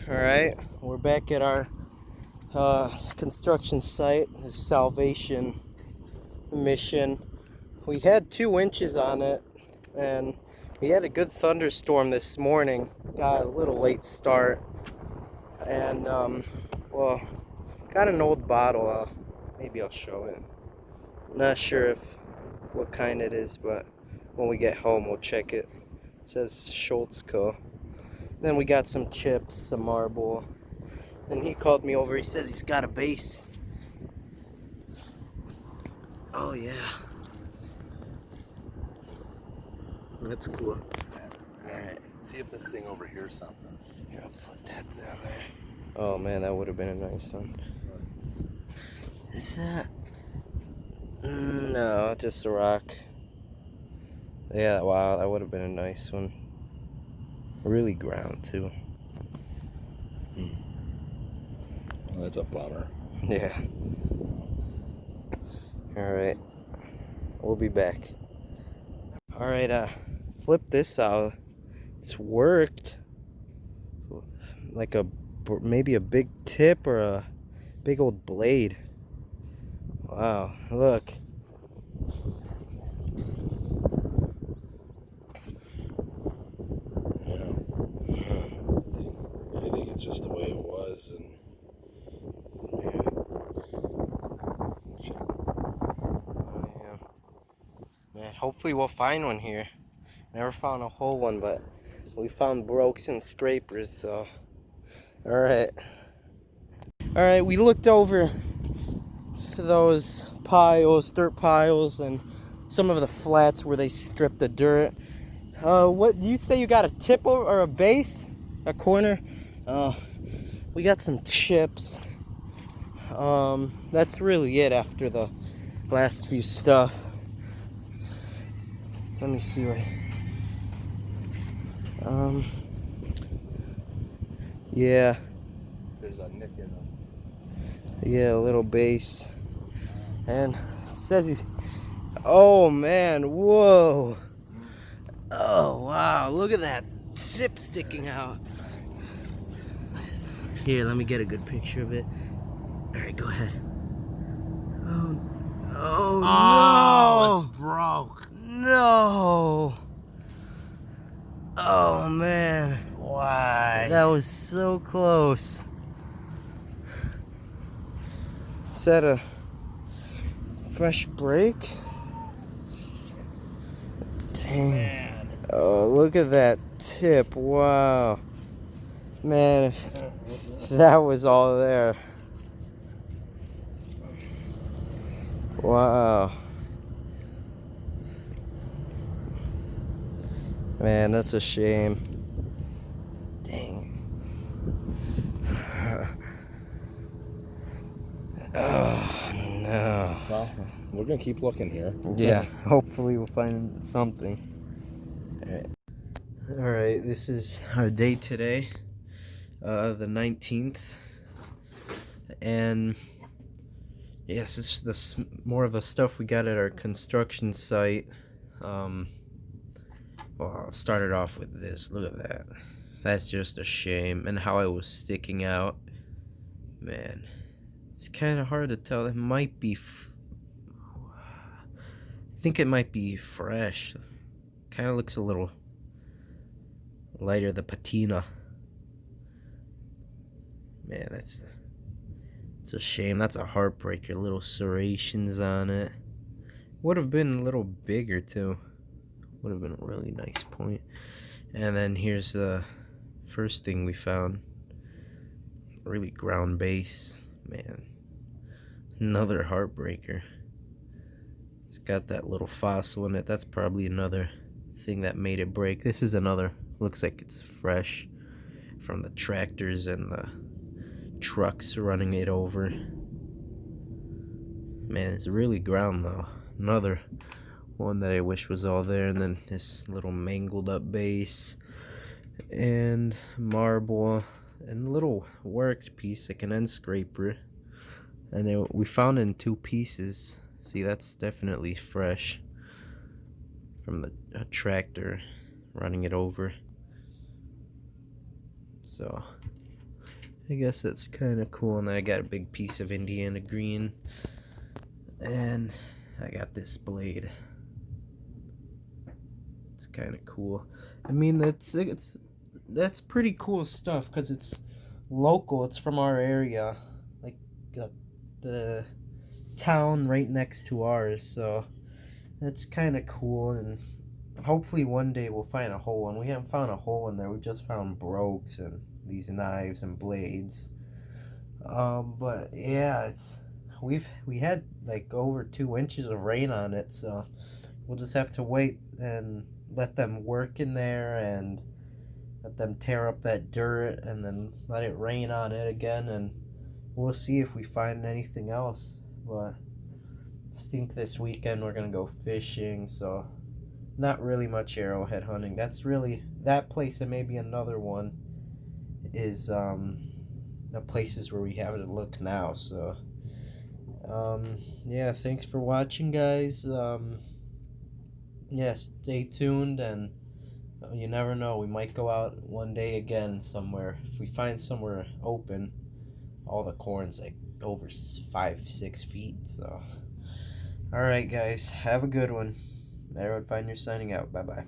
Alright, we're back at our construction site, the Salvation mission. We had 2 inches on it, and we had a good thunderstorm this morning. Got a little late start, and well, got an old bottle. Maybe I'll show it. Not sure what kind it is, but when we get home we'll check it. It says Schultz Co. Then we got some chips, some marble. And he called me over. He says he's got a base. Oh yeah, that's cool. Alright, see if this thing overhears something. Here, I'll put that down there. Oh man, that would have been a nice one. Is that? No, just a rock. Yeah, wow, that would have been a nice one. Really ground too. Well, that's a bummer. Yeah. Alright. We'll be back. Alright, flip this out. It's worked. Like maybe a big tip or a big old blade. Wow, look. Yeah. I think it's just the way it was. And yeah. Man, hopefully we'll find one here. Never found a whole one, but we found brokes and scrapers, so. Alright. Alright, we looked over those piles, dirt piles, and some of the flats where they stripped the dirt. What do you say you got a tip or a base? A corner? We got some chips. That's really it after the last few stuff. Let me see what. Yeah. there's a nick in them. Yeah, a little base. And it says he's. Oh man, whoa. Oh wow, look at that tip sticking out. Here, let me get a good picture of it. Alright, go ahead. Oh no! It's broke. No! Oh man. Why? That was so close. Is that a fresh break? Dang. Man. Oh, look at that tip. Wow. Man, that was all there. Wow. Man, that's a shame. Dang. Oh, no. Well, we're going to keep looking here. Yeah, hopefully we'll find something. Alright, this is our day today, the 19th. And yes, this is more of the stuff we got at our construction site. Well, I'll start it off with this. Look at that. That's just a shame. And how it was sticking out. Man, it's kind of hard to tell. It might be. I think it might be fresh. Kind of looks a little lighter, the patina. Man, it's a shame. That's a heartbreaker. Little serrations on it. Would have been a little bigger too. Would have been a really nice point. And then here's the first thing we found. Really ground base. Man, another heartbreaker. It's got that little fossil in it. That's probably another thing that made it break. This is another. Looks like it's fresh from the tractors and the trucks running it over. Man, it's really ground though. Another one that I wish was all there. And then this little mangled up base and marble and a little worked piece, like an end scraper. And we found it in 2 pieces. See, that's definitely fresh from the tractor running it over. So I guess that's kind of cool. And then I got a big piece of Indiana green. And I got this blade. It's kind of cool. I mean, that's pretty cool stuff because it's local. It's from our area, like the town right next to ours. So that's kind of cool. And hopefully one day we'll find a whole one. We haven't found a whole one there. We just found brokes and these knives and blades. But yeah, we had like over 2 inches of rain on it, so we'll just have to wait and let them work in there and let them tear up that dirt and then let it rain on it again, and we'll see if we find anything else. But I think this weekend we're gonna go fishing, so not really much arrowhead hunting. That's really that place, and maybe another one is the places where we have to look now. So yeah, thanks for watching, guys. Yeah, stay tuned, and you never know, we might go out one day again somewhere. If we find somewhere open, all the corn's like over 5-6 feet. So all right, guys, have a good one. Arrowhead Finder signing out. Bye bye.